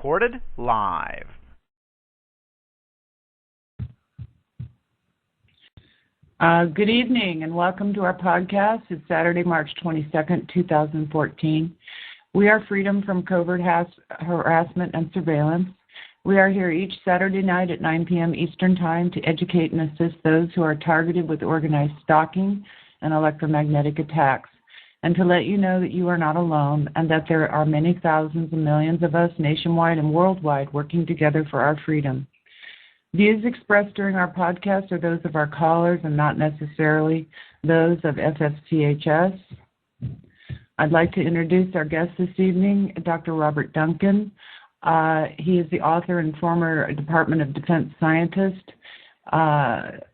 recorded live. Good evening and welcome to our podcast. It's Saturday, March 22nd, 2014. We are Freedom from Covert Harassment and Surveillance. We are here each Saturday night at 9 p.m. Eastern Time to educate and assist those who are targeted with organized stalking and electromagnetic attacks, and to let you know that you are not alone and that there are many thousands and millions of us nationwide and worldwide working together for our freedom. Views expressed during our podcast are those of our callers and not necessarily those of FFCHS. I'd like to introduce our guest this evening, Dr. Robert Duncan. He is the author and former Department of Defense scientist.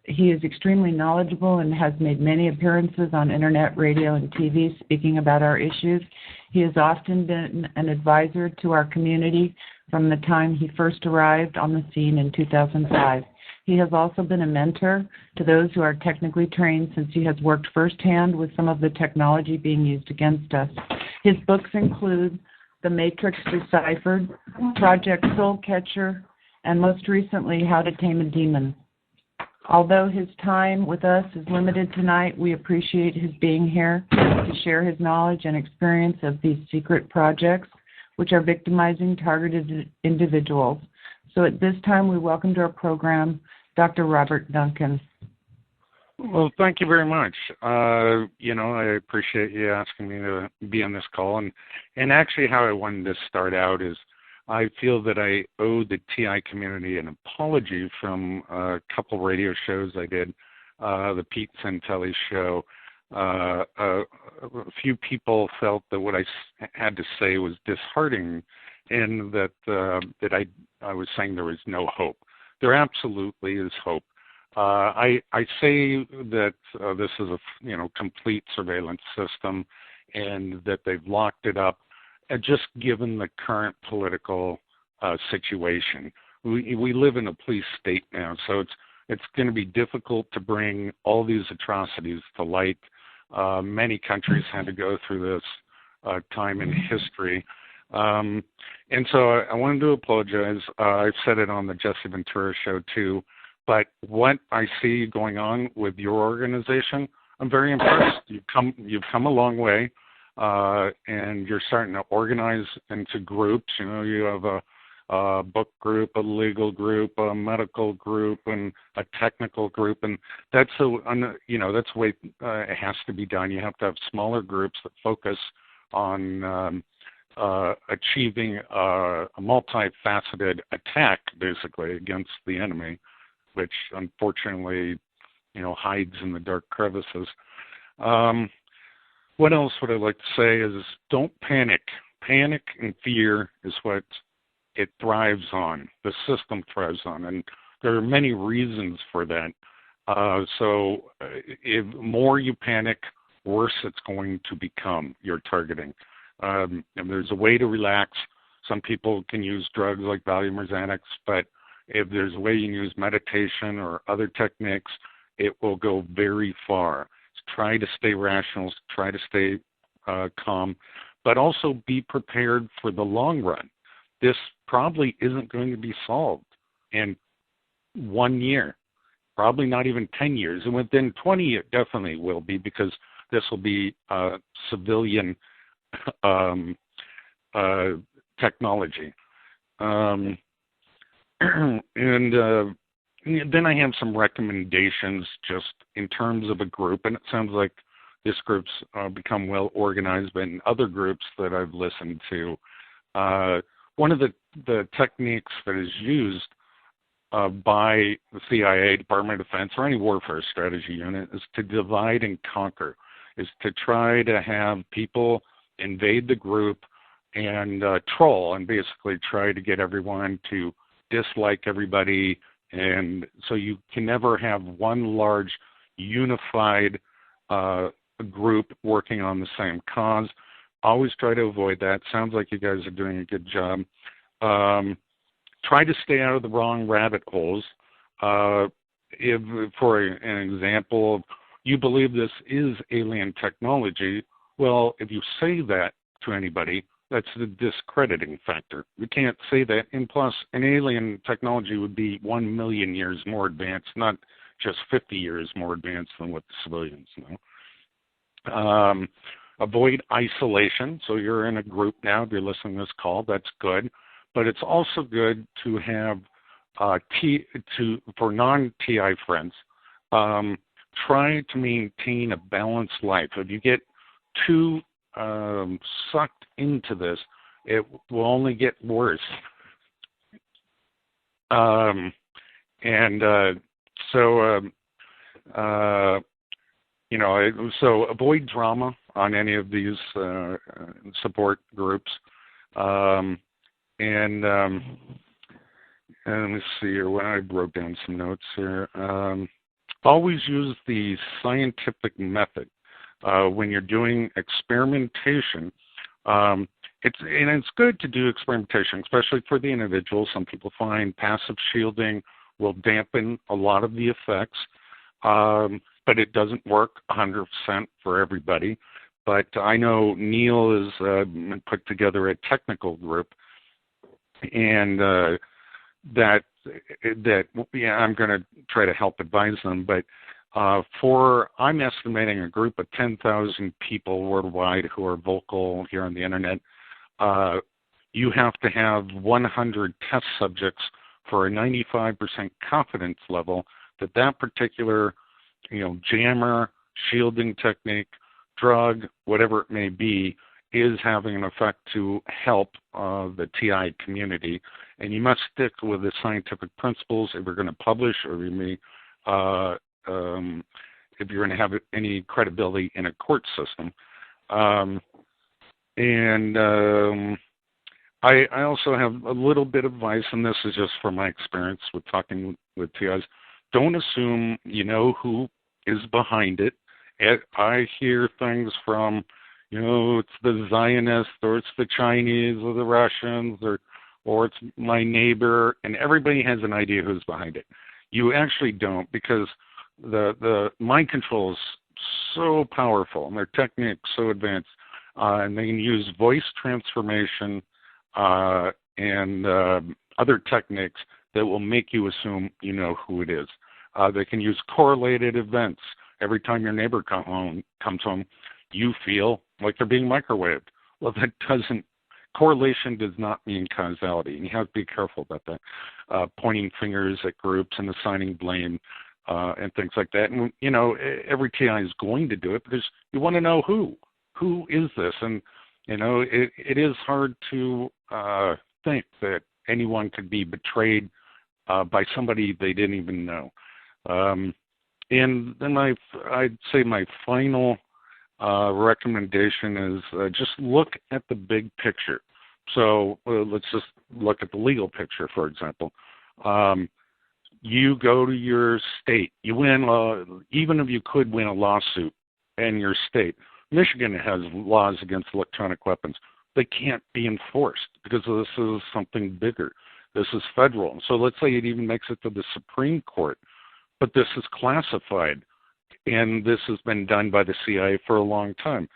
He is extremely knowledgeable and has made many appearances on internet, radio, and TV speaking about our issues. He has often been an advisor to our community from the time he first arrived on the scene in 2005. He has also been a mentor to those who are technically trained since he has worked firsthand with some of the technology being used against us. His books include The Matrix Deciphered, Project Soul Catcher, and most recently, How to Tame a Demon. Although his time with us is limited tonight, we appreciate his being here to share his knowledge and experience of these secret projects, which are victimizing targeted individuals. So at this time, we welcome to our program Dr. Robert Duncan. Well, thank you very much. I appreciate you asking me to be on this call. And actually how I wanted to start out is I feel that I owe the TI community an apology from a couple radio shows I did, the Pete Santelli show. A few people felt that what I had to say was disheartening and that I was saying there was no hope. There absolutely is hope. I say that this is a complete surveillance system and that they've locked it up, just given the current political situation. We live in a police state now, so it's going to be difficult to bring all these atrocities to light. Many countries had to go through this time in history. And so I wanted to apologize. I've said it on the Jesse Ventura show too. But what I see going on with your organization, I'm very impressed. You've come a long way, and you're starting to organize into groups. You have a book group, a legal group, a medical group, and a technical group, and that's the way it has to be done. You have to have smaller groups that focus on achieving a multifaceted attack, basically, against the enemy, which unfortunately, hides in the dark crevices. What else would I like to say is don't panic. Panic and fear is what it thrives on. The system thrives on, and there are many reasons for that. So if more you panic, worse it's going to become your targeting. And there's a way to relax. Some people can use drugs like Valium or Xanax, but if there's a way you can use meditation or other techniques, it will go very far. Try to stay rational, try to stay calm, but also be prepared for the long run. This probably isn't going to be solved in 1 year, probably not even 10 years. And within 20, it definitely will be, because this will be civilian technology. And then I have some recommendations just in terms of a group, and it sounds like this group's become well organized, but in other groups that I've listened to, one of the techniques that is used by the CIA, Department of Defense, or any warfare strategy unit is to divide and conquer, is to try to have people invade the group and troll and basically try to get everyone to dislike everybody. And so you can never have one large unified group working on the same cause. Always try to avoid that. Sounds like you guys are doing a good job. Try to stay out of the wrong rabbit holes. If, for an example, you believe this is alien technology, well, if you say that to anybody, That's the discrediting factor. We can't say that. And plus, an alien technology would be 1 million years more advanced, not just 50 years more advanced than what the civilians know. Avoid isolation. So you're in a group now. If you're listening to this call, that's good. But it's also good to have for non-TI friends, try to maintain a balanced life. If you get too sucked into this, it will only get worse. So avoid drama on any of these support groups. And let me see here. When I wrote down some notes here. Always use the scientific method when you're doing experimentation. It's good to do experimentation, especially for the individual. Some people find passive shielding will dampen a lot of the effects, but it doesn't work 100% for everybody. But I know Neil has put together a technical group, and I'm going to try to help advise them. But I'm estimating a group of 10,000 people worldwide who are vocal here on the internet. You have to have 100 test subjects for a 95% confidence level that particular, jammer, shielding technique, drug, whatever it may be, is having an effect to help the TI community. And you must stick with the scientific principles if you're going to publish, or if you're going to have any credibility in a court system. I also have a little bit of advice, and this is just from my experience with talking with TIs. Don't assume you know who is behind it. I hear things from, it's the Zionists, or it's the Chinese, or the Russians, or it's my neighbor, and everybody has an idea who's behind it. You actually don't, because the mind control is so powerful, and their techniques so advanced, and they can use voice transformation and other techniques that will make you assume you know who it is. They can use correlated events. Every time your neighbor comes home, you feel like they're being microwaved. Well, correlation does not mean causality, and you have to be careful about that. Pointing fingers at groups and assigning blame and things like that. And, every TI is going to do it because you want to know who is this? And, it is hard to think that anyone could be betrayed by somebody they didn't even know. And then I'd say my final recommendation is just look at the big picture. So let's just look at the legal picture, for example. You go to your state. You win, even if you could win a lawsuit in your state. Michigan has laws against electronic weapons. They can't be enforced because this is something bigger. This is federal. So let's say it even makes it to the Supreme Court. But this is classified, and this has been done by the CIA for a long time,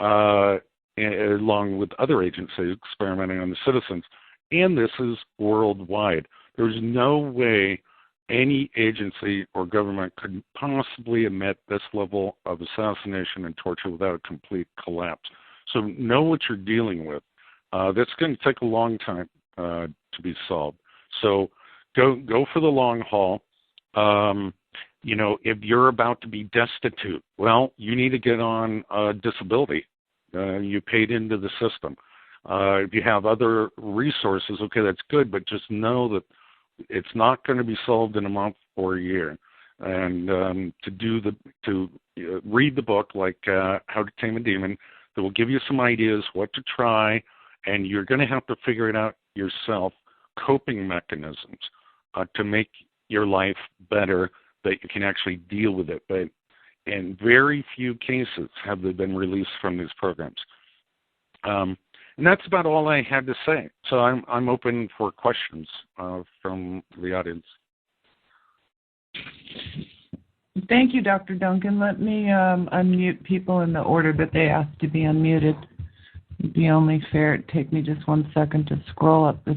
along with other agencies experimenting on the citizens. And this is worldwide. There's no way any agency or government could possibly admit this level of assassination and torture without a complete collapse. So know what you're dealing with. That's going to take a long time to be solved. So go for the long haul. If you're about to be destitute, well, you need to get on disability. You paid into the system. If you have other resources, okay, that's good, but just know that it's not going to be solved in a month or a year. And to read the book, like How to Tame a Demon, that will give you some ideas what to try, and you're going to have to figure it out yourself, coping mechanisms to make your life better, that you can actually deal with it. But in very few cases have they been released from these programs. And that's about all I had to say. So I'm open for questions from the audience. Thank you, Dr. Duncan. Let me unmute people in the order that they asked to be unmuted. It'd be only fair. It'd take me just 1 second to scroll up this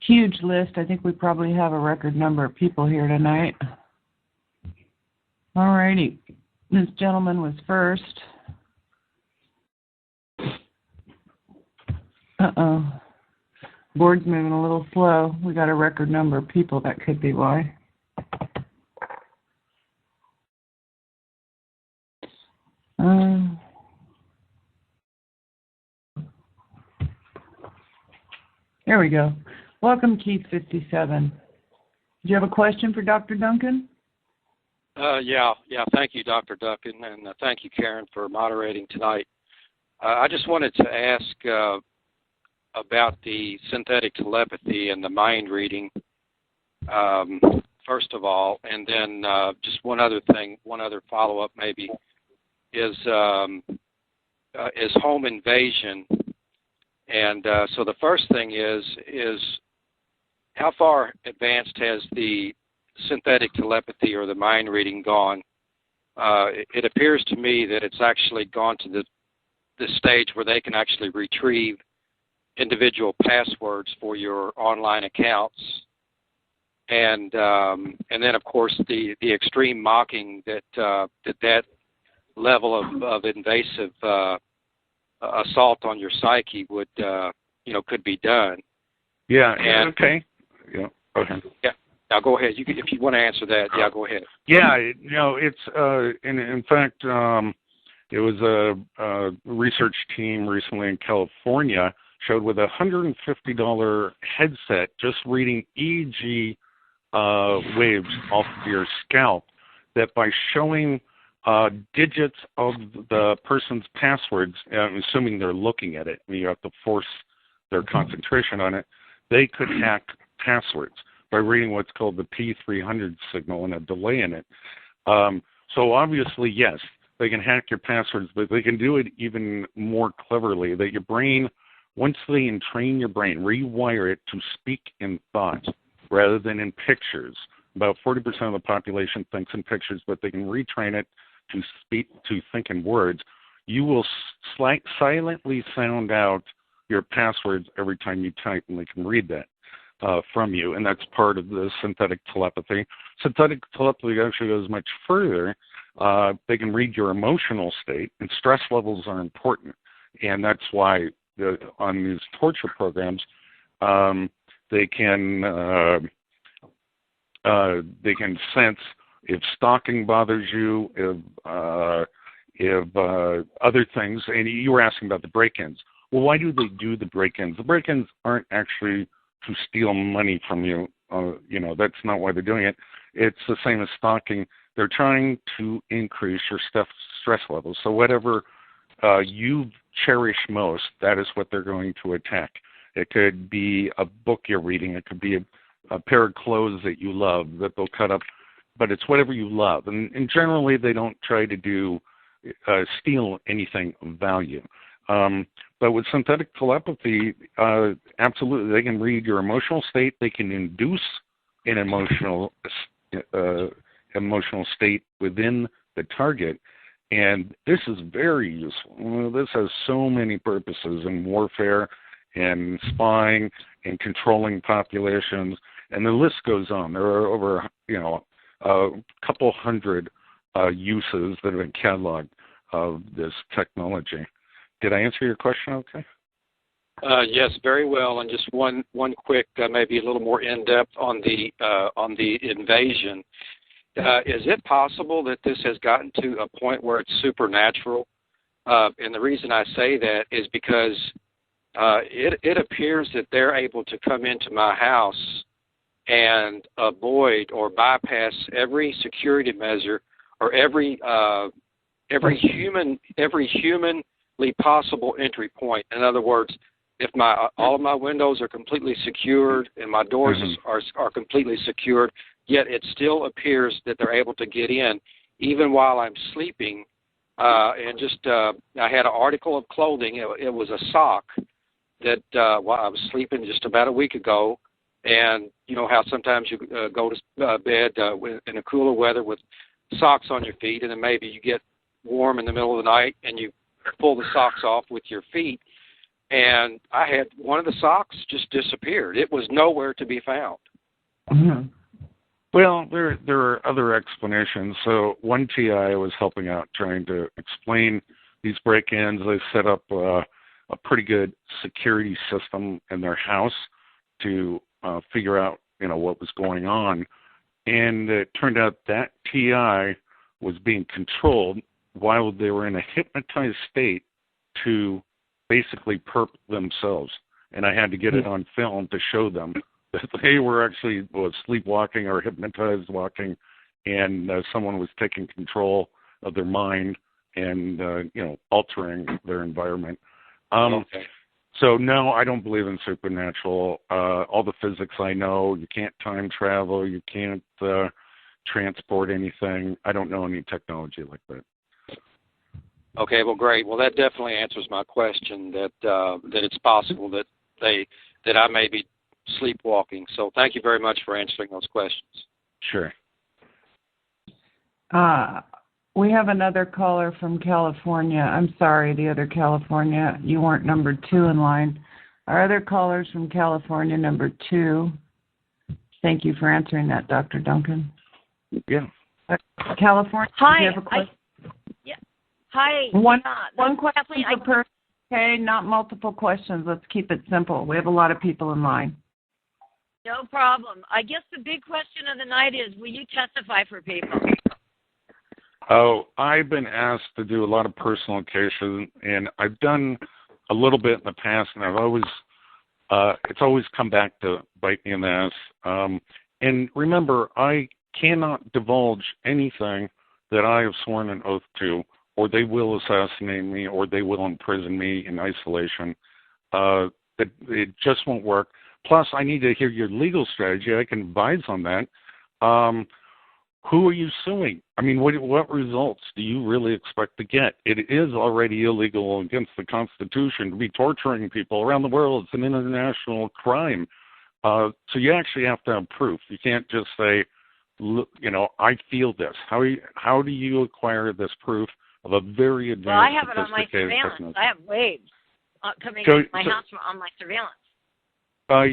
huge list. I think we probably have a record number of people here tonight. All righty. This gentleman was first. Uh-oh. Board's moving a little slow. We got a record number of people. That could be why. There we go. Welcome, Keith 57. Do you have a question for Dr. Duncan? Yeah. Thank you, Dr. Duncan, and thank you, Karen, for moderating tonight. I just wanted to ask about the synthetic telepathy and the mind reading, first of all, and then just one other follow-up maybe is home invasion. And so the first thing is how far advanced has the synthetic telepathy or the mind reading gone? It appears to me that it's actually gone to the stage where they can actually retrieve individual passwords for your online accounts, and then of course the extreme mocking that level of invasive assault on your psyche would could be done. Yeah. Okay. Yeah. Okay. Yeah. Now go ahead. If you want to answer that, yeah, go ahead. Yeah. It's in fact, it was a research team recently in California showed with $150 headset just reading EEG waves off of your scalp, that by showing digits of the person's passwords, assuming they're looking at it, you have to force their concentration on it, they could hack passwords by reading what's called the P300 signal and a delay in it. So obviously, yes, they can hack your passwords, but they can do it even more cleverly, that your brain, once they entrain your brain, rewire it to speak in thoughts rather than in pictures. About 40% of the population thinks in pictures, but they can retrain it to think in words. You will silently sound out your passwords every time you type, and they can read that from you, and that's part of the synthetic telepathy. Synthetic telepathy actually goes much further. They can read your emotional state, and stress levels are important, and that's why on these torture programs, they can sense if stalking bothers you, if other things. And you were asking about the break-ins. Well, why do they do the break-ins? The break-ins aren't actually to steal money from you. That's not why they're doing it. It's the same as stalking. They're trying to increase your stress levels. So whatever you cherish most, that is what they're going to attack. It could be a book you're reading. It could be a pair of clothes that you love that they'll cut up. But it's whatever you love. And generally, they don't try to steal anything of value. But with synthetic telepathy, absolutely, they can read your emotional state. They can induce an emotional state within the target. And this is very useful. This has so many purposes in warfare and spying and controlling populations. And the list goes on. There are over, a couple hundred uses that have been cataloged of this technology. Did I answer your question okay? Yes, very well. And just one quick, maybe a little more in-depth on the invasion. Is it possible that this has gotten to a point where it's supernatural? And the reason I say that is because it appears that they're able to come into my house and avoid or bypass every security measure or every humanly possible entry point. In other words, if all of my windows are completely secured and my doors are completely secured, yet it still appears that they're able to get in even while I'm sleeping. And just I had an article of clothing. It was a sock that while I was sleeping just about a week ago. And you know how sometimes you go to bed in a cooler weather with socks on your feet, and then maybe you get warm in the middle of the night and you pull the socks off with your feet. and I had one of the socks just disappeared. It was nowhere to be found. Mm-hmm. Well, there are other explanations. So one TI was helping out trying to explain these break-ins. They set up a pretty good security system in their house to figure out, what was going on. And it turned out that TI was being controlled while they were in a hypnotized state to basically perp themselves. And I had to get it on film to show them that they were actually sleepwalking or hypnotized walking, and someone was taking control of their mind and, altering their environment. Okay. So, no, I don't believe in supernatural. All the physics I know, you can't time travel, you can't transport anything. I don't know any technology like that. Okay, well, great. Well, that definitely answers my question that it's possible that I may be sleepwalking. So thank you very much for answering those questions. Sure. We have another caller from California. I'm sorry, the other California. You weren't number 2 in line. Our other callers from California, number 2. Thank you for answering that, Dr. Duncan. Yeah. California. Hi. Do you have a question? Hi. One question per person. Okay, not multiple questions. Let's keep it simple. We have a lot of people in line. No problem. I guess the big question of the night is, will you testify for people? Oh, I've been asked to do a lot of personal cases, and I've done a little bit in the past, and it's always come back to bite me in the ass. And remember, I cannot divulge anything that I have sworn an oath to, or they will assassinate me, or they will imprison me in isolation. It just won't work. Plus, I need to hear your legal strategy. I can advise on that. Who are you suing? I mean, what results do you really expect to get? It is already illegal against the Constitution to be torturing people around the world. It's an international crime. So you actually have to have proof. You can't just say, look, I feel this. How do you acquire this proof of a very advanced, Well, I have it on my sophisticated surveillance. technology? I have waves coming to my house on my surveillance.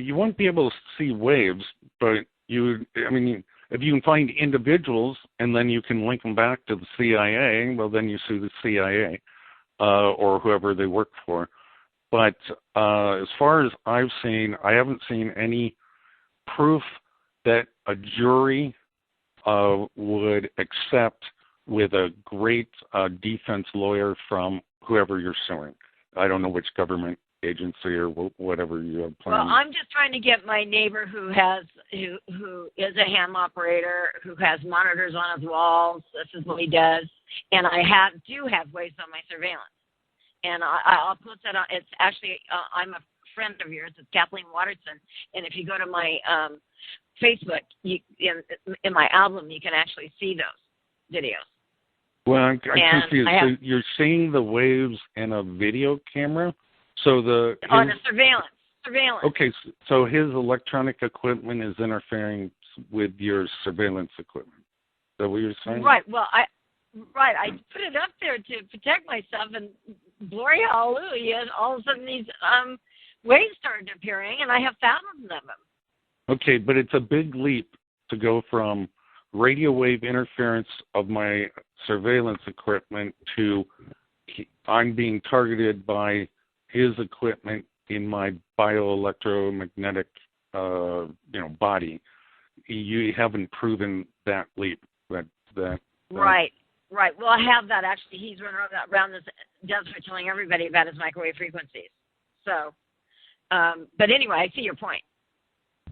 You won't be able to see waves, but if you can find individuals and then you can link them back to the CIA, well, then you sue the CIA or whoever they work for. But as far as I've seen, I haven't seen any proof that a jury would accept with a great defense lawyer from whoever you're suing. I don't know which government agency or whatever you have planned. Well, I'm just trying to get my neighbor who is a ham operator, who has monitors on his walls. This is what he does, and I do have waves on my surveillance, and I'll put that on. It's actually I'm a friend of yours. It's Kathleen Watterson, and if you go to my Facebook, in my album, you can actually see those videos. Well, I'm confused. So you're seeing the waves in a video camera? So on a surveillance. Okay, so his electronic equipment is interfering with your surveillance equipment. Is that what you're saying? Right. Well, I put it up there to protect myself, and glory hallelujah, all of a sudden these waves started appearing, and I have thousands of them. Okay, but it's a big leap to go from radio wave interference of my surveillance equipment to I'm being targeted by his equipment in my bioelectromagnetic, body. You haven't proven that leap. Right. Well, I have that actually. He's running around this desert telling everybody about his microwave frequencies. So, but anyway, I see your point.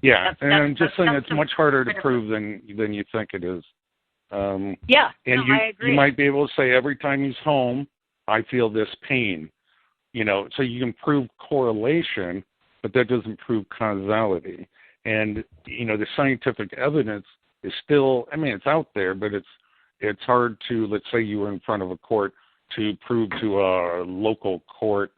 Yeah, and I'm just saying it's much harder to prove than you think it is. I agree. You might be able to say every time he's home, I feel this pain. So you can prove correlation, but that doesn't prove causality. And, the scientific evidence is still, it's out there, but it's hard to, let's say you were in front of a court, to prove to a local court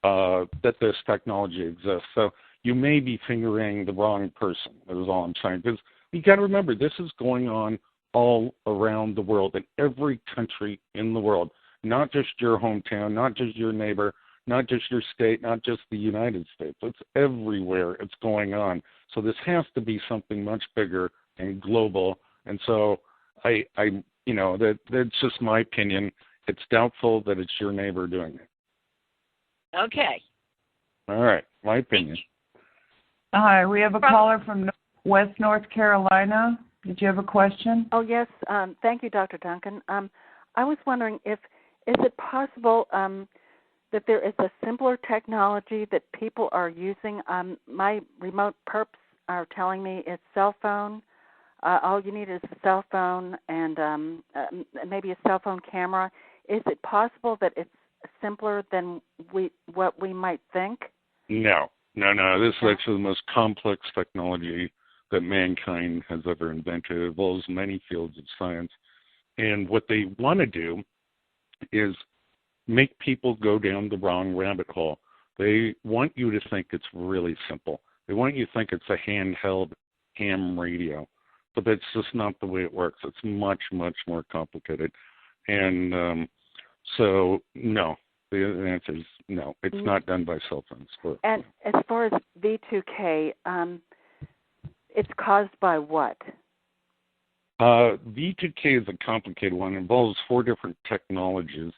that this technology exists. So you may be fingering the wrong person, is all I'm saying. Because you got to remember, this is going on all around the world, in every country in the world, not just your hometown, not just your neighbor, not just your state, not just the United States. It's everywhere it's going on. So this has to be something much bigger and global. And so that's just my opinion. It's doubtful that it's your neighbor doing it. Okay. All right, my opinion. Hi, we have a caller from West North Carolina. Did you have a question? Oh, yes. Thank you, Dr. Duncan. I was wondering is it possible that there is a simpler technology that people are using? My remote perps are telling me it's cell phone. All you need is a cell phone and maybe a cell phone camera. Is it possible that it's simpler than what we might think? No. This is actually the most complex technology that mankind has ever invented. It involves many fields of science. And what they want to do is make people go down the wrong rabbit hole. They want you to think it's really simple. They want you to think it's a handheld ham radio. But that's just not the way it works. It's much, much more complicated. And so, no. The answer is no. It's not done by cell phones. And as far as V2K, it's caused by what? V2K is a complicated one. It involves 4 different technologies.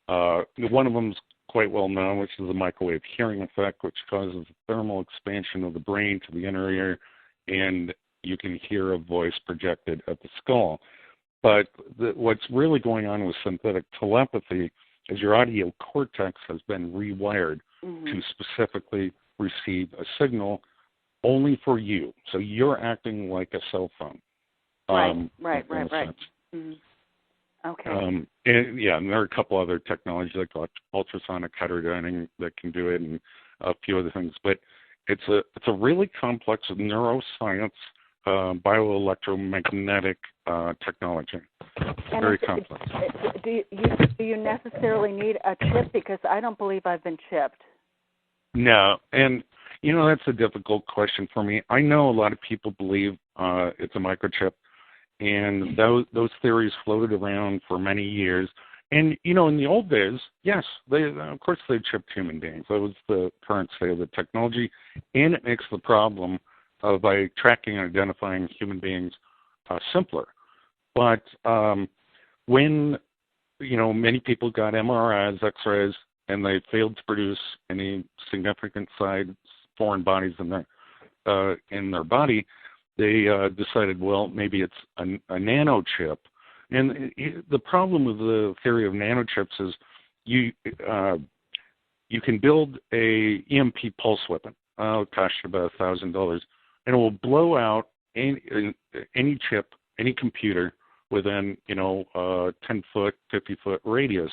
One of them is quite well known, which is the microwave hearing effect, which causes thermal expansion of the brain to the inner ear, and you can hear a voice projected at the skull. But what's really going on with synthetic telepathy is your audio cortex has been rewired to specifically receive a signal only for you. So you're acting like a cell phone. Right. Mm-hmm. Okay. And there are a couple other technologies like ultrasonic heterodyning that can do it, and a few other things. But it's a really complex neuroscience, bioelectromagnetic technology. And very complex. Do you necessarily need a chip? Because I don't believe I've been chipped. No, and that's a difficult question for me. I know a lot of people believe it's a microchip, and those theories floated around for many years. And in the old days, yes, of course they chipped human beings. That was the current state of the technology, and it makes the problem by tracking and identifying human beings simpler. But when many people got MRIs, X-rays, and they failed to produce any significant size foreign bodies in their body, they decided, well, maybe it's a nanochip. And the problem with the theory of nanochips is you can build a EMP pulse weapon. It'll cost you about $1,000, and it will blow out any chip, any computer within 10-foot, 50-foot radius.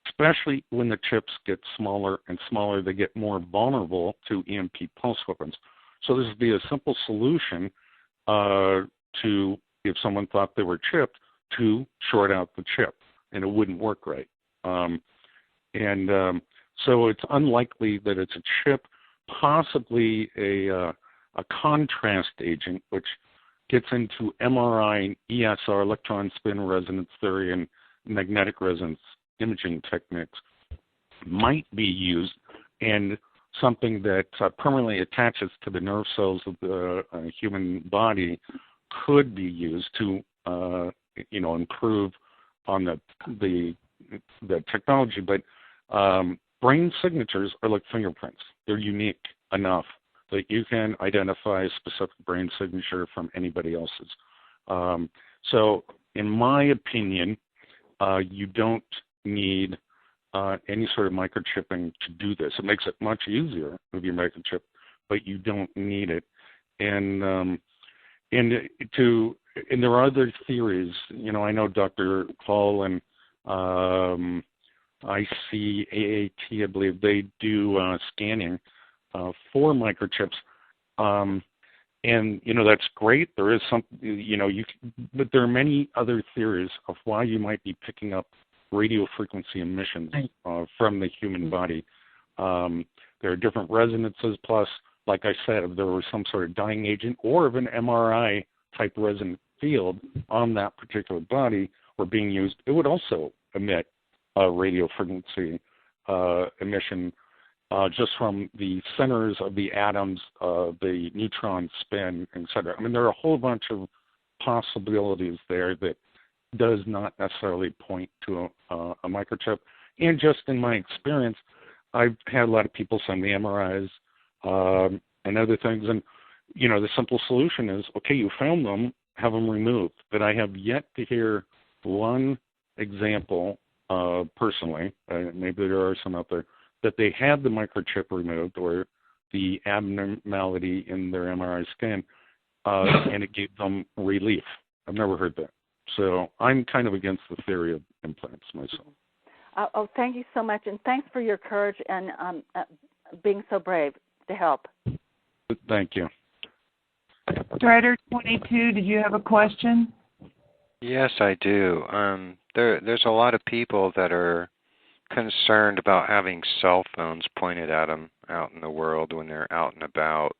Especially when the chips get smaller and smaller, they get more vulnerable to EMP pulse weapons. So this would be a simple solution to, if someone thought they were chipped, to short out the chip, and it wouldn't work right. So it's unlikely that it's a chip, possibly a contrast agent, which gets into MRI and ESR, electron spin resonance theory, and magnetic resonance imaging techniques might be used, and something that permanently attaches to the nerve cells of the human body could be used to, improve on the technology. But brain signatures are like fingerprints; they're unique enough that you can identify a specific brain signature from anybody else's. So, in my opinion, you don't need any sort of microchipping to do this. It makes it much easier with your microchip, but you don't need it. And there are other theories. I know Dr. Paul and ICAAT, I believe, they do scanning for microchips. And that's great. There is some, but there are many other theories of why you might be picking up radio frequency emissions from the human body. There are different resonances. Plus, like I said, if there was some sort of dying agent or of an MRI type resonant field on that particular body were being used, it would also emit radio frequency emission just from the centers of the atoms, the neutron spin, etc. I mean, there are a whole bunch of possibilities there that does not necessarily point to a microchip. And just in my experience, I've had a lot of people send me MRIs and other things, and the simple solution is, okay, you found them, have them removed. But I have yet to hear one example personally, maybe there are some out there, that they had the microchip removed or the abnormality in their MRI scan, and it gave them relief. I've never heard that. So I'm kind of against the theory of implants myself. Thank you so much, and thanks for your courage and being so brave to help. Thank you. Strider 22, did you have a question? Yes, I do. There's a lot of people that are concerned about having cell phones pointed at them out in the world when they're out and about.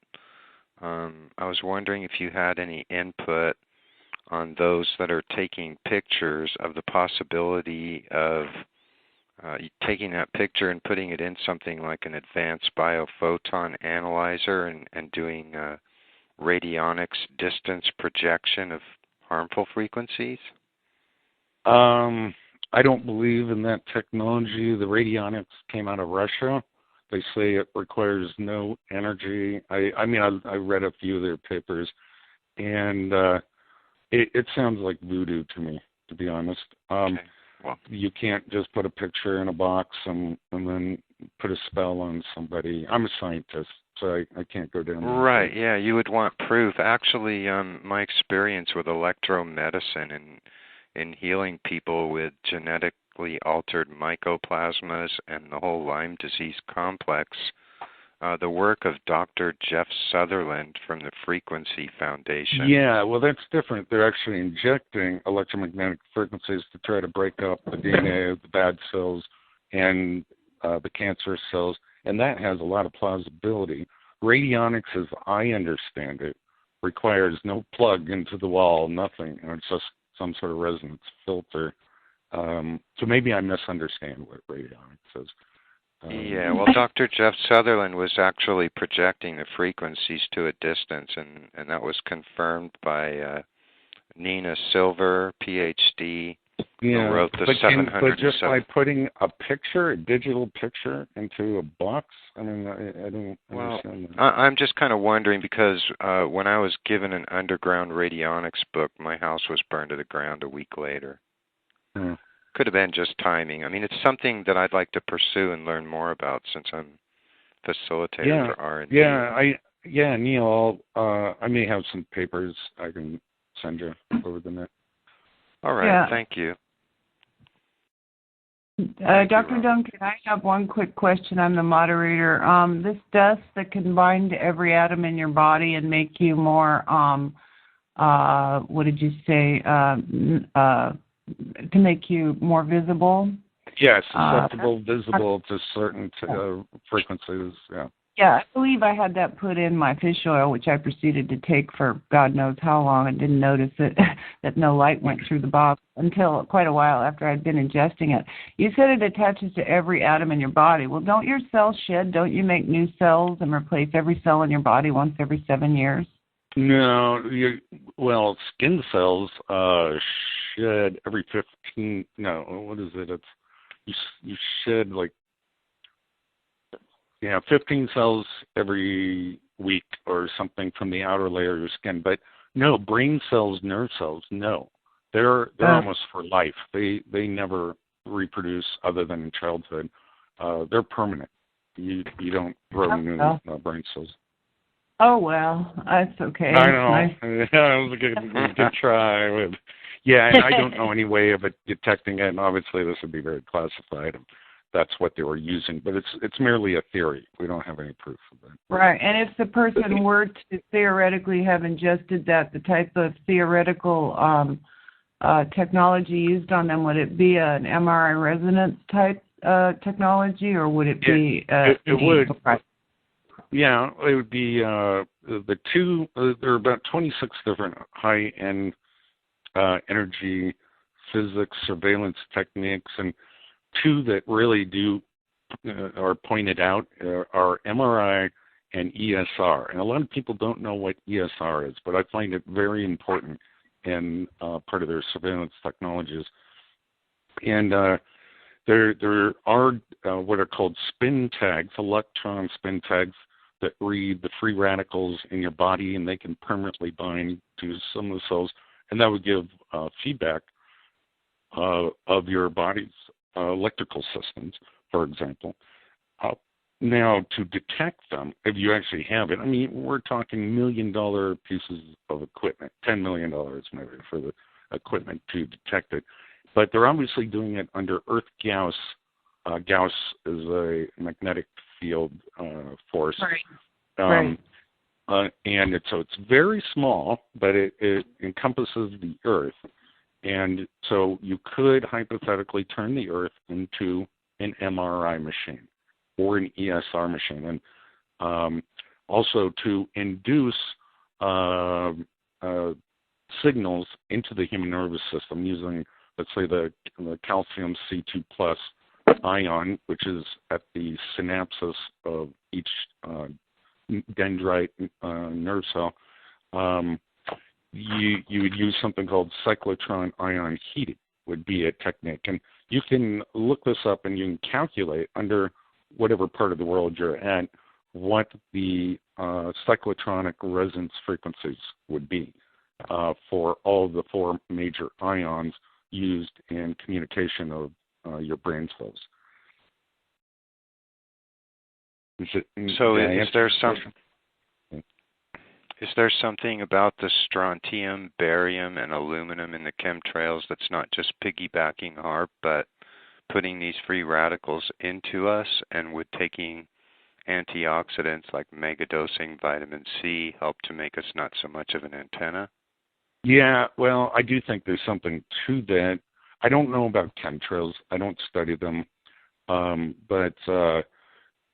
I was wondering if you had any input on those that are taking pictures of the possibility of taking that picture and putting it in something like an advanced biophoton analyzer and doing radionics distance projection of harmful frequencies? I don't believe in that technology. The radionics came out of Russia. They say it requires no energy. I read a few of their papers, and it sounds like voodoo to me, to be honest. Okay. Well, you can't just put a picture in a box and then put a spell on somebody. I'm a scientist, so I can't go down there. Right, yeah, you would want proof. Actually, my experience with electromedicine in healing people with genetically altered mycoplasmas and the whole Lyme disease complex, the work of Dr. Jeff Sutherland from the Frequency Foundation. Yeah, well, that's different. They're actually injecting electromagnetic frequencies to try to break up the DNA of the bad cells and the cancerous cells, and that has a lot of plausibility. Radionics, as I understand it, requires no plug into the wall, nothing. It's just some sort of resonance filter. So maybe I misunderstand what radionics is. Yeah, well, Dr. Jeff Sutherland was actually projecting the frequencies to a distance, and that was confirmed by Nina Silver, PhD, who wrote the 700. But just by putting a digital picture into a box, I mean, I don't understand that. I'm just kind of wondering because when I was given an underground radionics book, my house was burned to the ground a week later. Hmm. Could have been just timing. I mean, it's something that I'd like to pursue and learn more about since I'm facilitator for R&D. Neil, I may have some papers I can send you over the net. All right, thank you. Dr. Duncan, I have one quick question. I'm the moderator. This dust that can bind to every atom in your body and make you more, what did you say, to make you more visible? Yes, susceptible, visible to certain frequencies, Yeah, I believe I had that put in my fish oil, which I proceeded to take for God knows how long and didn't notice it, that no light went through the box until quite a while after I'd been ingesting it. You said it attaches to every atom in your body. Well, don't your cells shed? Don't you make new cells and replace every cell in your body once every 7 years? No, well, skin cells shed every 15. No, what is it? It's you shed 15 cells every week or something from the outer layer of your skin. But no, brain cells, nerve cells, no, they're almost for life. They never reproduce other than in childhood. They're permanent. You don't grow new brain cells. Oh, well, that's okay. I know. Nice. It was a good try. And I don't know any way of it detecting it, and obviously this would be very classified. And that's what they were using, but it's merely a theory. We don't have any proof of that. Right, and if the person were to theoretically have ingested that, the type of theoretical technology used on them, would it be an MRI resonance type technology, or would it be? It would. Yeah, it would be the two. There are about 26 different high-end energy physics surveillance techniques, and two that really do are pointed out are MRI and ESR. And a lot of people don't know what ESR is, but I find it very important in part of their surveillance technologies. And there are what are called spin tags, electron spin tags, that read the free radicals in your body, and they can permanently bind to some of the cells, and that would give feedback of your body's electrical systems, for example. Now, to detect them, if you actually have it, I mean, we're talking $1 million pieces of equipment, $10 million maybe for the equipment to detect it. But they're obviously doing it under Earth Gauss. Gauss is a magnetic field force. Right. And so it's very small, but it encompasses the Earth. And so you could hypothetically turn the Earth into an MRI machine or an ESR machine. And also to induce signals into the human nervous system using, let's say, the calcium C2 plus ion, which is at the synapses of each dendrite nerve cell. You would use something called cyclotron ion heating, would be a technique. And you can look this up and you can calculate under whatever part of the world you're at what the cyclotronic resonance frequencies would be for all of the four major ions used in communication of your brain cells. Is there something about the strontium, barium, and aluminum in the chemtrails that's not just piggybacking HAARP, but putting these free radicals into us, and would taking antioxidants like megadosing vitamin C help to make us not so much of an antenna? Yeah, well, I do think there's something to that. I don't know about chemtrails. I don't study them. But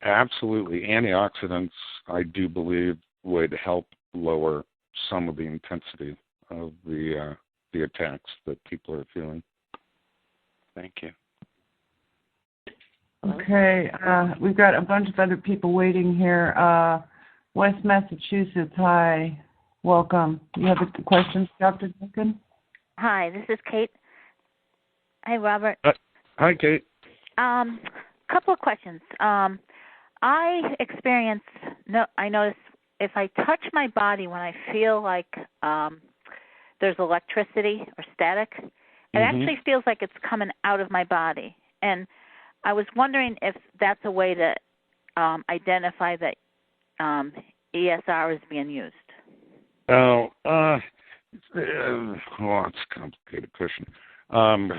absolutely, antioxidants, I do believe, would help lower some of the intensity of the attacks that people are feeling. Thank you. Okay, we've got a bunch of other people waiting here. West Massachusetts, hi. Welcome. You have a question, Dr. Duncan? Hi, this is Kate. Hi, Robert. Hi, Kate. Couple of questions. I notice if I touch my body when I feel like there's electricity or static, it actually feels like it's coming out of my body. And I was wondering if that's a way to identify that ESR is being used. Well, it's a complicated question. Some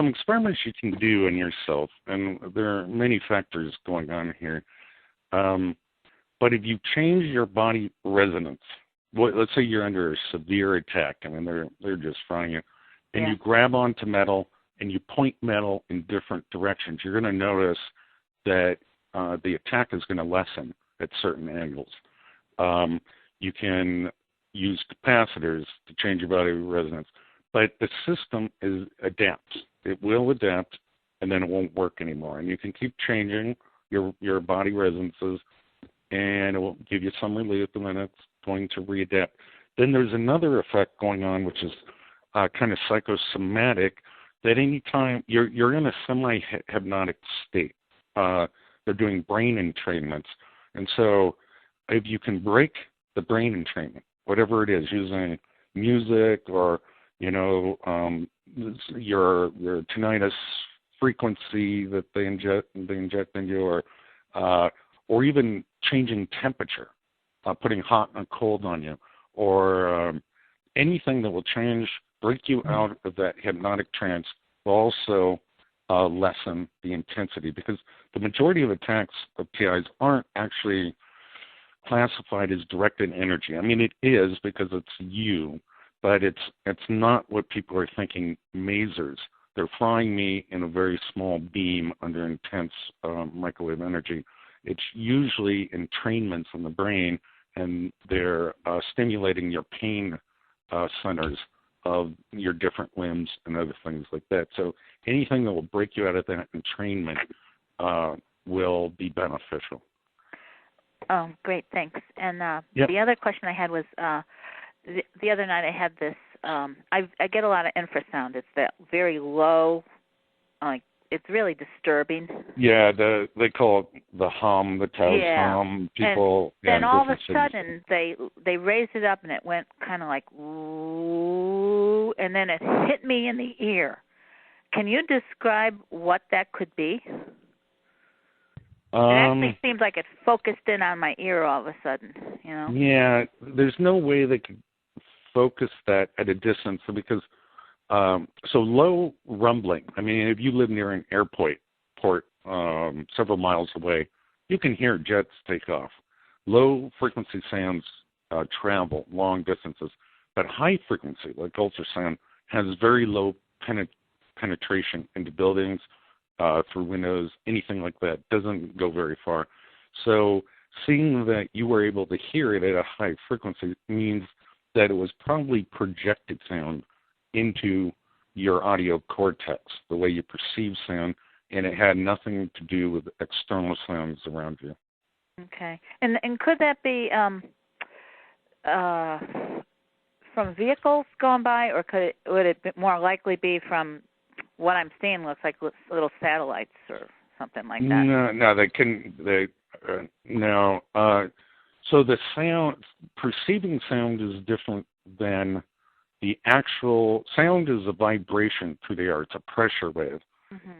experiments you can do on yourself, and there are many factors going on here. But if you change your body resonance, let's say you're under a severe attack, I mean, they're just frying you, and you grab onto metal and you point metal in different directions, you're going to notice that the attack is going to lessen at certain angles. You can use capacitors to change your body resonance, but the system adapts. It will adapt, and then it won't work anymore. And you can keep changing your body resonances, and it will give you some relief, and then it's going to readapt. Then there's another effect going on, which is kind of psychosomatic, that anytime you're in a semi-hypnotic state, they're doing brain entrainments. And so if you can break the brain entrainment, whatever it is, using music or, your tinnitus frequency that they inject in you, or even changing temperature, putting hot and cold on you, or anything that will break you out of that hypnotic trance will also lessen the intensity, because the majority of attacks of PIs aren't actually classified as directed energy. I mean, it is because it's you, but it's not what people are thinking masers. They're frying me in a very small beam under intense microwave energy. It's usually entrainments in the brain, and they're stimulating your pain centers of your different limbs and other things like that. So anything that will break you out of that entrainment will be beneficial. Oh, great, thanks. And Yep. the other question I had was, the other night I had this, I get a lot of infrasound. It's that very low, it's really disturbing. Yeah, they call it the hum, the taos hum. People. And then all of a sudden they raised it up and it went kind of like ooh, and then it hit me in the ear. Can you describe what that could be? It actually seems like it focused in on my ear all of a sudden. Yeah, there's no way they could focus that at a distance because. So low rumbling. I mean, if you live near an airport several miles away, you can hear jets take off. Low frequency sounds travel long distances, but high frequency, like ultrasound, has very low penetration into buildings, through windows, anything like that. Doesn't go very far. So seeing that you were able to hear it at a high frequency means that it was probably projected sound into your audio cortex, the way you perceive sound, and it had nothing to do with external sounds around you. Okay. And could that be from vehicles going by, or would it more likely be from what I'm seeing looks like little satellites or something like that? No, they couldn't. No. So the sound, perceiving sound is different than the actual sound. Is a vibration through the air. It's a pressure wave,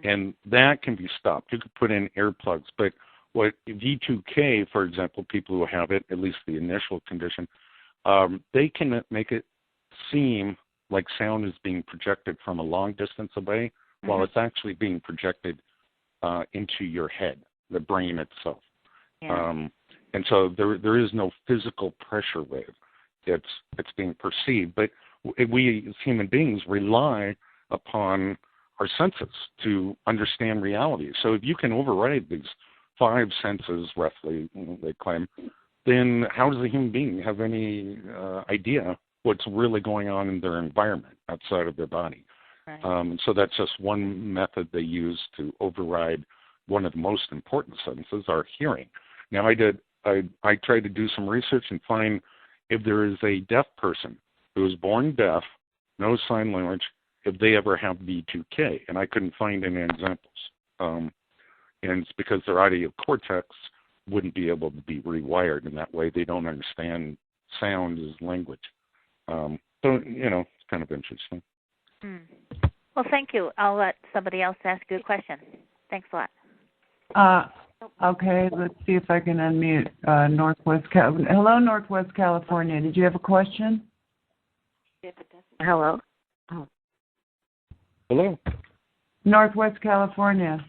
and that can be stopped. You could put in earplugs, but what V2K, for example, people who have it, at least the initial condition, they can make it seem like sound is being projected from a long distance away, while it's actually being projected into your head, the brain itself. Yeah. And so there is no physical pressure wave. It's being perceived, but we as human beings rely upon our senses to understand reality. So if you can override these 5 senses, roughly, they claim, then how does a human being have any idea what's really going on in their environment outside of their body? Right. So that's just one method they use to override one of the most important senses, our hearing. Now, I tried to do some research and find if there is a deaf person who is born deaf, no sign language, if they ever have V2K, and I couldn't find any examples. And it's because their audio cortex wouldn't be able to be rewired in that way. They don't understand sound as language. So, it's kind of interesting. Well, thank you. I'll let somebody else ask you a question. Thanks a lot. Okay, let's see if I can unmute Northwest Hello, Northwest California. Did you have a question? Hello. Oh. Hello. Northwest California.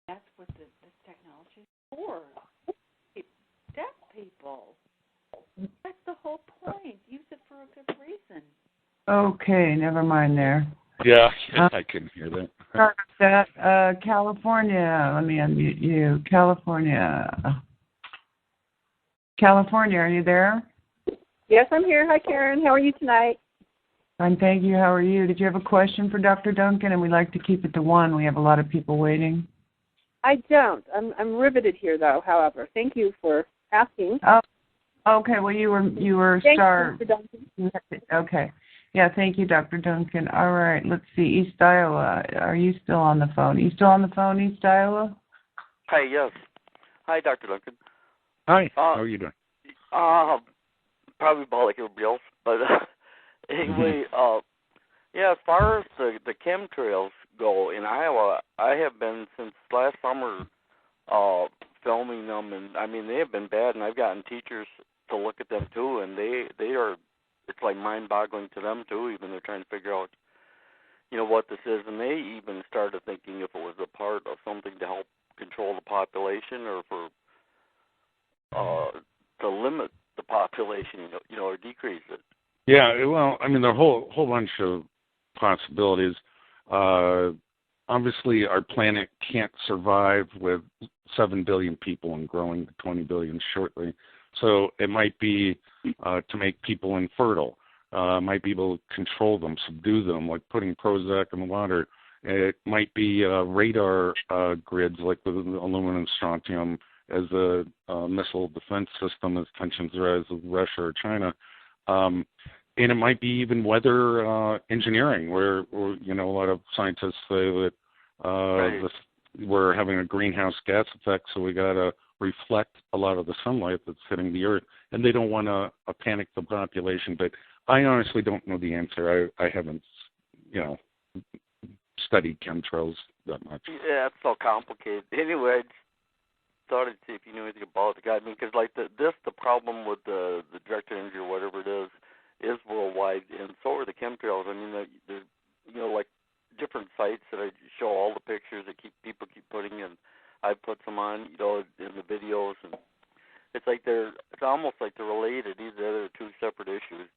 That's what this technology is for. Deaf people. That's the whole point. Use it for a good reason. Okay, never mind there. Yeah, I can hear that. Sorry about that. California, let me unmute you. California, are you there? Yes, I'm here. Hi, Karen. How are you tonight? Fine, thank you. How are you? Did you have a question for Dr. Duncan? And we'd like to keep it to one. We have a lot of people waiting. I don't. I'm riveted here, though. However, thank you for asking. Oh, okay. Well, you were Thank star. you, Dr. Duncan. Okay. Yeah, thank you, Dr. Duncan. All right, let's see. East Iowa, are you still on the phone? East Iowa? Hi, yes. Hi, Dr. Duncan. Hi, how are you doing? Probably about like everybody else, but anyway, yeah, as far as the chemtrails go in Iowa, I have been since last summer filming them, and I mean, they have been bad, and I've gotten teachers to look at them too, and they are, it's like mind-boggling to them too, even they're trying to figure out, what this is, and they even started thinking if it was a part of something to help control the population or for to limit the population, or decrease it. Yeah, well, I mean, there are a whole bunch of possibilities. Obviously, our planet can't survive with 7 billion people and growing to 20 billion shortly. So it might be to make people infertile. Might be able to control them, subdue them, like putting Prozac in the water It might be radar grids like with aluminum strontium as a missile defense system as tensions rise with Russia or China. And it might be even weather engineering, where a lot of scientists say that we're having a greenhouse gas effect, so we got to reflect a lot of the sunlight that's hitting the earth, and they don't want to panic the population. But I honestly don't know the answer. I haven't, studied chemtrails that much. Yeah, it's so complicated. Anyway, I just thought I'd see if you knew anything about the guy. I mean, because like the problem with the directed energy or whatever it is worldwide, and so are the chemtrails. I mean, there's like different sites that I show all the pictures that people keep putting in. I put some on, in the videos, and it's almost like they're related. These are two separate issues.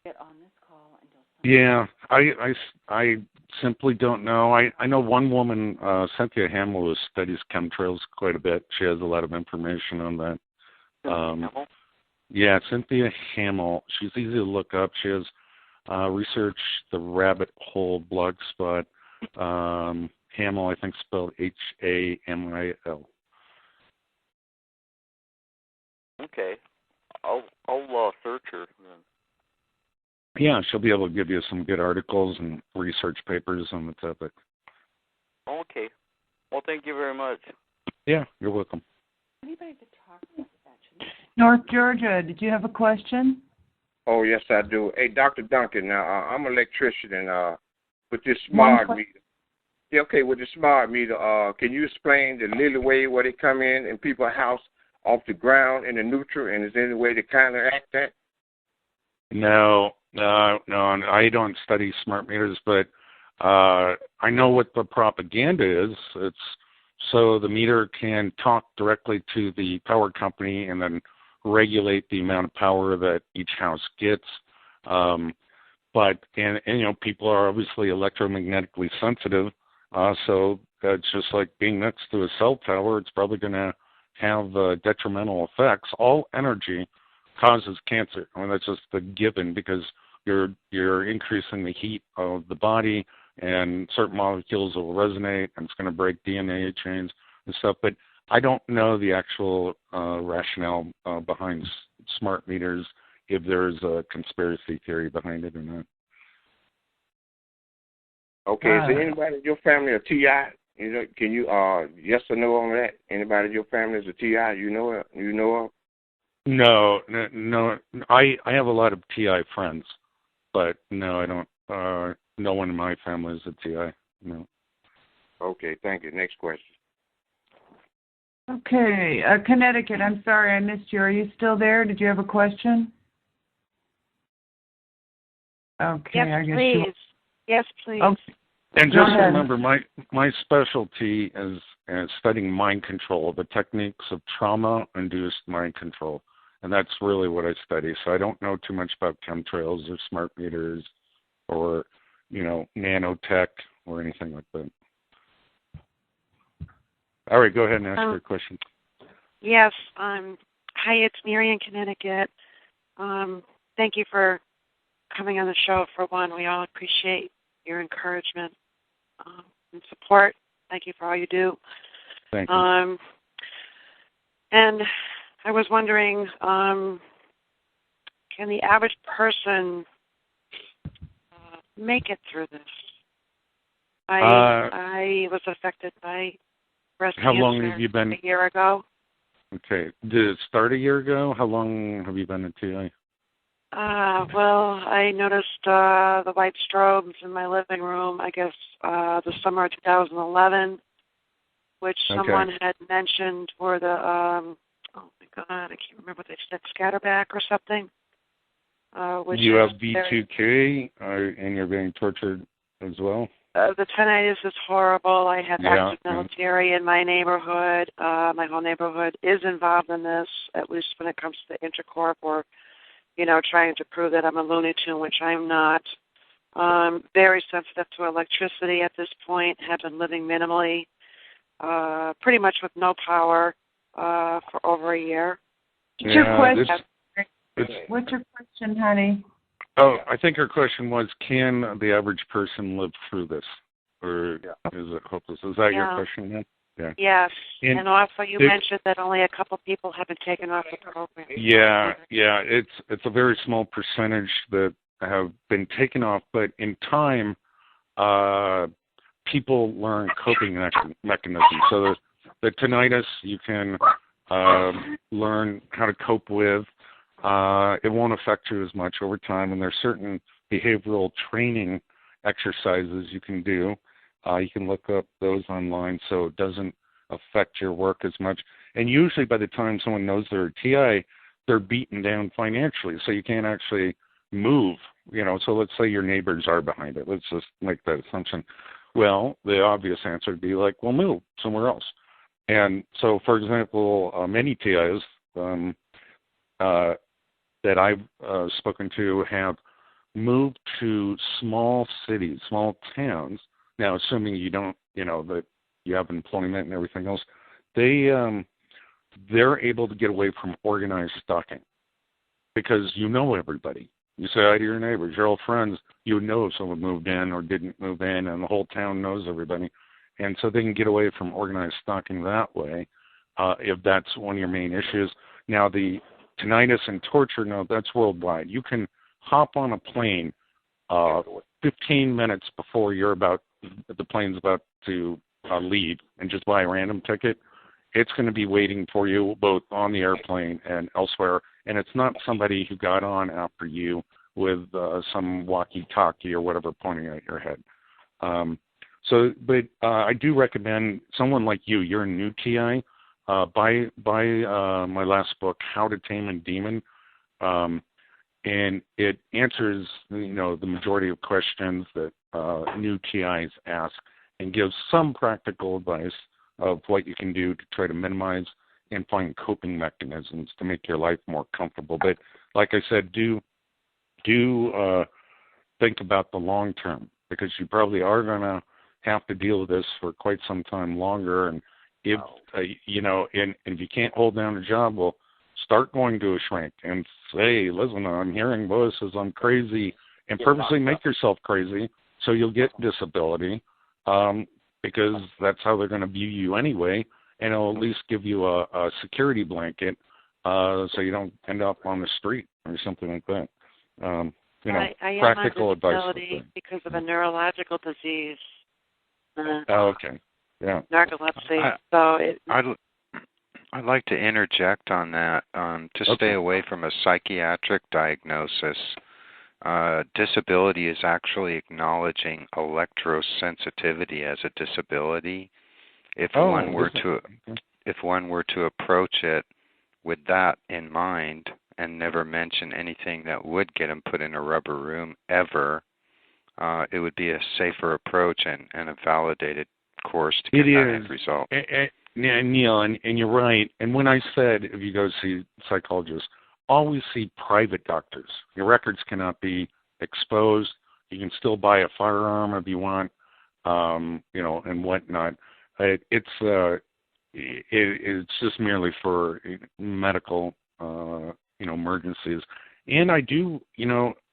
Get on this call and yeah, I simply don't know. I know one woman, Cynthia Hamill, who studies chemtrails quite a bit. She has a lot of information on that. Yeah, Cynthia Hamill. She's easy to look up. She has researched the Rabbit Hole blog spot. Hamill, I think, spelled Hamil. Okay, I'll search her then. Yeah, she'll be able to give you some good articles and research papers on the topic. Okay. Well, thank you very much. Yeah, you're welcome. Anybody to talk to us, actually? North Georgia, did you have a question? Oh, yes, I do. Hey, Dr. Duncan, now, I'm an electrician, and with this smart meter. Yeah, okay, with the smart meter, can you explain the little way where they come in people's house off the ground in the neutral, and is there any way to counteract that? No, I don't study smart meters, but I know what the propaganda is. It's so the meter can talk directly to the power company and then regulate the amount of power that each house gets. But people are obviously electromagnetically sensitive, so it's just like being next to a cell tower. It's probably going to have detrimental effects. All energy causes cancer. I mean, that's just a given because you're increasing the heat of the body, and certain molecules will resonate, and it's going to break DNA chains and stuff. But I don't know the actual rationale behind smart meters, if there's a conspiracy theory behind it or not. Okay, is there anybody in your family a TI? Can you yes or no on that? Anybody in your family is a TI? You know of? No. I have a lot of TI friends, but no, I don't. No one in my family is a TI. No. Okay, thank you. Next question. Okay, Connecticut. I'm sorry I missed you. Are you still there? Did you have a question? Okay, yes, I guess please. Yes, please. Okay. And just ahead. remember, my specialty is studying mind control, the techniques of trauma-induced mind control, and that's really what I study. So I don't know too much about chemtrails or smart meters or, nanotech or anything like that. All right, go ahead and ask your question. Yes. Hi, it's Mary in Connecticut. Thank you for coming on the show. For one, we all appreciate your encouragement and support. Thank you for all you do. Thank you. And I was wondering, can the average person make it through this? I was affected by breast cancer. How long have you been? A year ago. Okay. Did it start a year ago? How long have you been at TI? Well, I noticed the white strobes in my living room, I guess, the summer of 2011, which someone had mentioned were the, oh my God, I can't remember what they said, scatterback or something. Which you have V2K and you're being tortured as well? The tinnitus is horrible. I have active military in my neighborhood. My whole neighborhood is involved in this, at least when it comes to the intercorp or, trying to prove that I'm a Looney Tune, which I'm not. Very sensitive to electricity at this point, have been living minimally, pretty much with no power for over a year. What's your question? What's your question, honey? Oh, I think her question was, can the average person live through this? or is it hopeless? Is that your question, then? Yeah. Yes. And also you it, mentioned that only a couple people have been taken off the program. Yeah. It's a very small percentage that have been taken off, but in time, people learn coping mechanisms. So the tinnitus you can learn how to cope with. It won't affect you as much over time, and there's certain behavioral training exercises you can do. You can look up those online so it doesn't affect your work as much. And usually by the time someone knows they're a TI, they're beaten down financially, so you can't actually move. So let's say your neighbors are behind it. Let's just make that assumption. Well, the obvious answer would be like, well, move somewhere else. And so, for example, many TIs that I've spoken to have moved to small cities, small towns. Now, assuming you don't, that you have employment and everything else, they're able to get away from organized stalking because you know everybody. You say hi to your neighbors, you're all friends. You know if someone moved in or didn't move in, and the whole town knows everybody. And so they can get away from organized stalking that way, if that's one of your main issues. Now, the tinnitus and torture, no, that's worldwide. You can hop on a plane 15 minutes before the plane's about to leave and just buy a random ticket. It's going to be waiting for you both on the airplane and elsewhere. And it's not somebody who got on after you with some walkie-talkie or whatever pointing at your head. But I do recommend someone like you. You're a new TI. Buy my last book, How to Tame a Demon, and it answers the majority of questions that new TIs ask, and gives some practical advice of what you can do to try to minimize and find coping mechanisms to make your life more comfortable. But like I said, do think about the long term, because you probably are going to have to deal with this for quite some time longer. And if and if you can't hold down a job, well, start going to a shrink and say, listen, I'm hearing voices, I'm crazy, and purposely make yourself crazy so you'll get disability, because that's how they're going to view you anyway, and it'll at least give you a security blanket so you don't end up on the street or something like that. I am practical on advice disability because of a neurological disease. Okay. Yeah. Narcolepsy. I'd like to interject on that. To stay away from a psychiatric diagnosis, disability is actually acknowledging electrosensitivity as a disability. If one were to approach it with that in mind and never mention anything that would get him put in a rubber room ever, it would be a safer approach and a validated course to get that end result. Neil, and you're right. And when I said if you go see psychologists, always see private doctors. Your records cannot be exposed. You can still buy a firearm if you want, and whatnot. It's just merely for medical, emergencies. And I do,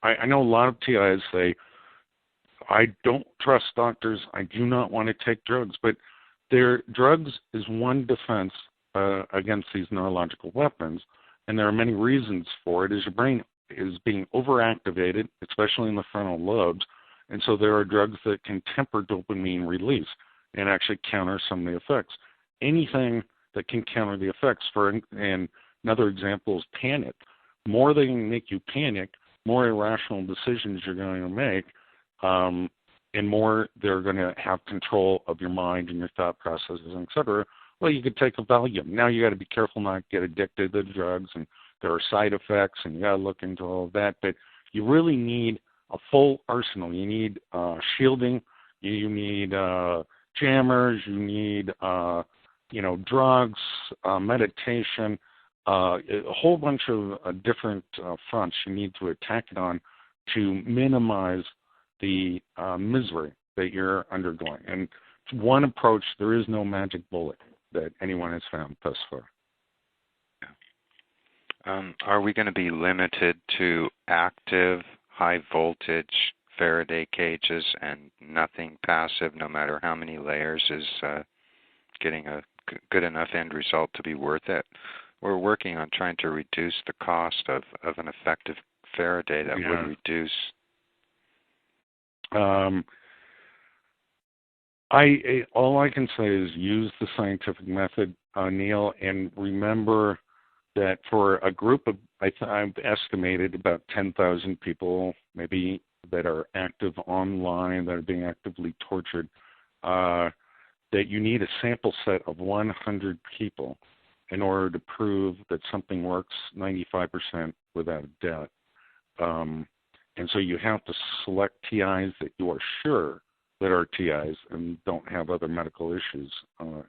I know a lot of TIs say, I don't trust doctors. I do not want to take drugs. But drugs is one defense against these neurological weapons, and there are many reasons for it. Is your brain is being overactivated, especially in the frontal lobes, and so there are drugs that can temper dopamine release and actually counter some of the effects. Anything that can counter the effects, and another example is panic. More they can make you panic, more irrational decisions you're going to make, and more they're going to have control of your mind and your thought processes, et cetera. Well, you could take a Valium. Now you got to be careful not to get addicted to the drugs, and there are side effects, and you got to look into all of that. But you really need a full arsenal. You need shielding. You need jammers. You need drugs, meditation, a whole bunch of different fronts you need to attack it on to minimize the misery that you're undergoing. And one approach, there is no magic bullet that anyone has found thus far. Are we going to be limited to active, high voltage Faraday cages, and nothing passive, no matter how many layers, is getting a good enough end result to be worth it. We're working on trying to reduce the cost of an effective Faraday that would reduce. All I can say is use the scientific method, Neil, and remember that for a group of, I've estimated about 10,000 people, maybe, that are active online, that are being actively tortured, that you need a sample set of 100 people in order to prove that something works 95% without a doubt. And so you have to select TIs that you are sure that are TIs and don't have other medical issues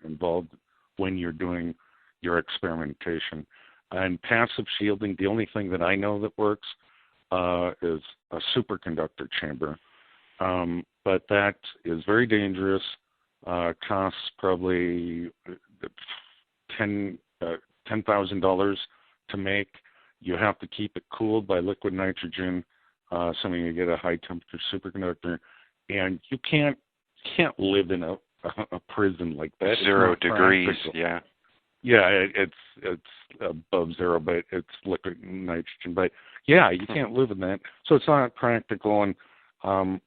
involved when you're doing your experimentation. And passive shielding, the only thing that I know that works is a superconductor chamber. But that is very dangerous, costs probably $10,000 to make. You have to keep it cooled by liquid nitrogen, something you get a high temperature superconductor, and you can't live in a prison like that. 0 degrees, yeah. Yeah, it's above zero, but it's liquid nitrogen. But yeah, you can't live in that, so it's not practical. And there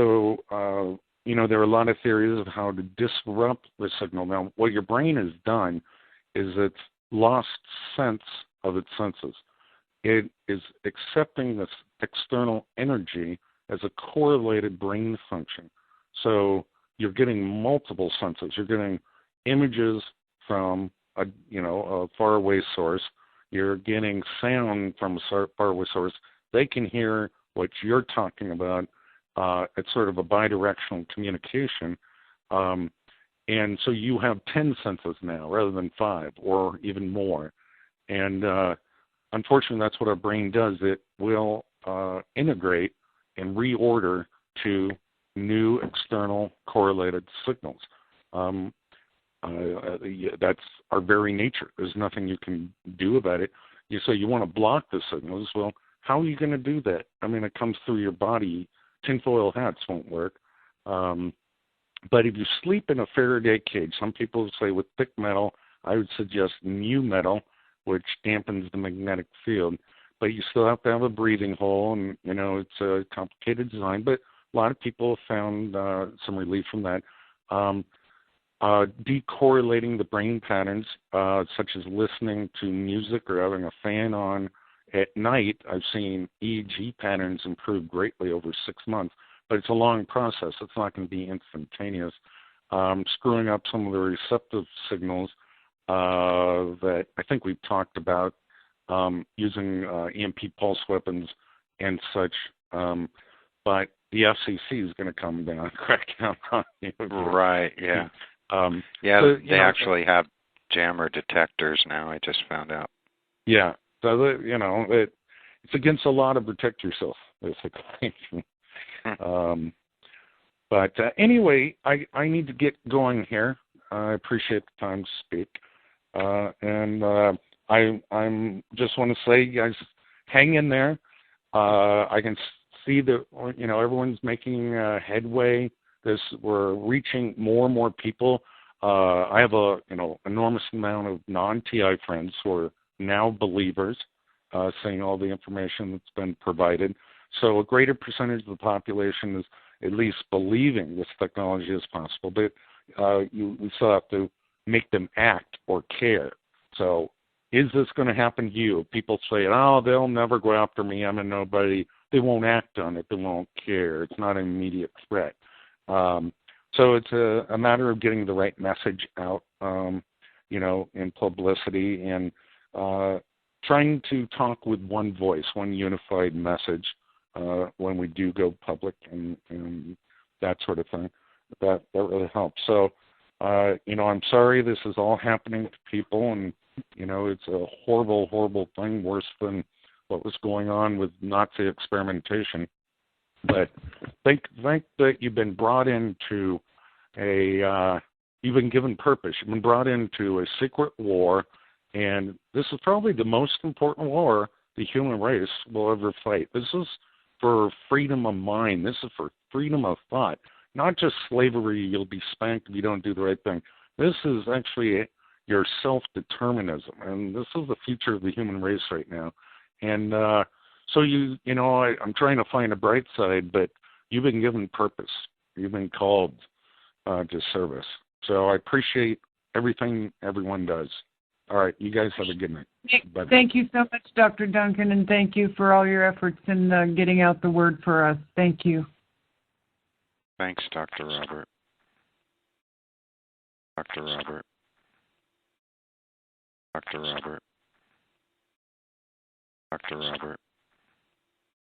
are a lot of theories of how to disrupt the signal. Now, what your brain has done is it's lost sense of its senses. It is accepting this external energy as a correlated brain function. So you're getting multiple senses. You're getting images from a faraway source. You're getting sound from a faraway source. They can hear what you're talking about. It's sort of a bidirectional communication. And so you have 10 senses now rather than 5 or even more. And unfortunately, that's what our brain does. It will integrate and reorder to new external correlated signals. That's our very nature. There's nothing you can do about it. You say you want to block the signals. Well, how are you going to do that? I mean, it comes through your body. Tinfoil hats won't work. But if you sleep in a Faraday cage, some people say with thick metal, I would suggest new metal, which dampens the magnetic field. But you still have to have a breathing hole, and, it's a complicated design. But a lot of people have found some relief from that. Decorrelating the brain patterns, such as listening to music or having a fan on at night, I've seen EEG patterns improve greatly over 6 months. But it's a long process. It's not going to be instantaneous. Screwing up some of the receptive signals that I think we've talked about, using EMP pulse weapons and such. But the FCC is going to come down and crack down on you. Right, yeah. They actually have jammer detectors now, I just found out. Yeah, so, it's against the law to protect yourself, basically. But anyway, I need to get going here. I appreciate the time to speak. And I'm just want to say, you guys, hang in there. I can see that, everyone's making headway. We're reaching more and more people. I have a enormous amount of non-TI friends who are now believers, seeing all the information that's been provided. So a greater percentage of the population is at least believing this technology is possible, but we still have to make them act or care. So is this going to happen to you? People say, they'll never go after me. I'm a nobody. They won't act on it. They won't care. It's not an immediate threat. So it's a matter of getting the right message out, in publicity, and trying to talk with one voice, one unified message when we do go public and that sort of thing. That really helps. So, I'm sorry this is all happening to people, and, it's a horrible, horrible thing, worse than what was going on with Nazi experimentation. But think that you've been brought into you've been given purpose. You've been brought into a secret war, and this is probably the most important war the human race will ever fight. This is for freedom of mind. This is for freedom of thought, not just slavery. You'll be spanked if you don't do the right thing. This is actually your self-determinism, and this is the future of the human race right now. And so I'm trying to find a bright side, but you've been given purpose. You've been called to service. So I appreciate everything everyone does. All right, you guys have a good night. Bye. Thank you so much, Dr. Duncan, and thank you for all your efforts in getting out the word for us. Thank you. Thanks, Dr. Robert. Dr. Robert. Dr. Robert. Dr. Robert.